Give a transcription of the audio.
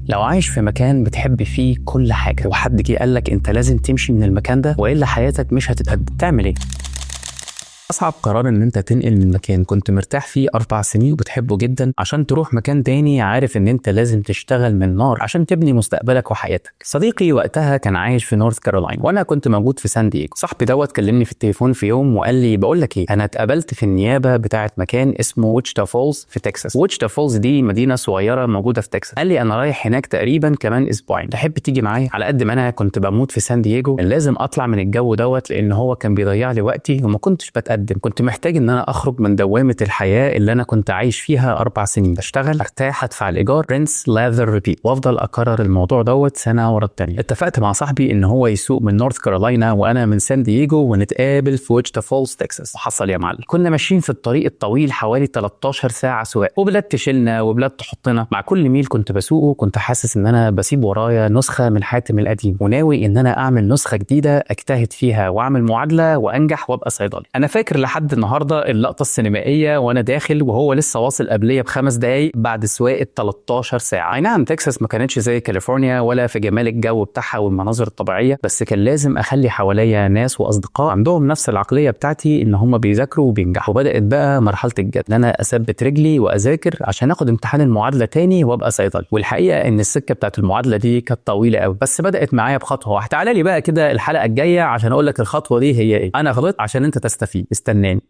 لو عايش في مكان بتحب فيه كل حاجة وحد جه قالك انت لازم تمشي من المكان ده والا حياتك مش هتتقدم، تعمل ايه؟ أصعب قرار إن أنت تنقل من مكان كنت مرتاح فيه 4 سنين وبتحبه جدا عشان تروح مكان تاني عارف إن أنت لازم تشتغل من نار عشان تبني مستقبلك وحياتك. صديقي وقتها كان عايش في نورث كارولاينا وأنا كنت موجود في سان دييغو. صاحبي دوت كلمني في التليفون في يوم وقال لي بقول لك إيه، أنا اتقابلت في النيابة بتاعة مكان اسمه ويتشتا فولز في تكساس. ويتشتا فولز دي مدينة صغيرة موجودة في تكساس. قال لي أنا رايح هناك تقريبا كمان أسبوعين، تحب تيجي معايا؟ على قد ما أنا كنت بموت في سان دييغو كان لازم أطلع من الجو دوت لأن هو كان بيضيع لي وقتي وما كنتش بتقدم. كنت محتاج ان انا اخرج من دوامه الحياه اللي انا كنت عايش فيها 4 سنين، بشتغل ارتاح ادفع الايجار رينس لاذر ريبيت وافضل اكرر الموضوع دوت سنه ورا الثانيه. اتفقت مع صاحبي ان هو يسوق من نورث كارولاينا وانا من سان دييغو ونتقابل في ويتشتا فولز تكساس. وحصل يا معلم، كنا ماشيين في الطريق الطويل حوالي 13 ساعه سواق، وبلاد تشيلنا وبلاد تحطنا. مع كل ميل كنت بسوقه كنت حاسس ان انا بسيب ورايا نسخه من حاتم القديم وناوي ان انا اعمل نسخه جديده اجتهد فيها واعمل معادله وانجح وابقى صيدلي. انا فاكر لحد النهارده اللقطه السينمائيه وانا داخل وهو لسه واصل قبليه ب5 دقايق بعد سواقه 13 ساعه. اي نعم تكساس ما كانتش زي كاليفورنيا ولا في جمال الجو بتاعها والمناظر الطبيعيه، بس كان لازم اخلي حواليا ناس واصدقاء عندهم نفس العقليه بتاعتي ان هم بيذاكروا وبينجحوا. وبدات بقى مرحله الجد ان انا اثبت رجلي واذاكر عشان اخد امتحان المعادله تاني وابقى صيدلي. والحقيقه ان السكه بتاعت المعادله دي كانت طويله قوي بس بدات معايا بخطوه واحده. تعالى لي بقى كده الحلقه الجايه عشان اقول لك الخطوه دي هي ايه. انا غلطت عشان انت تستفيد، استناني.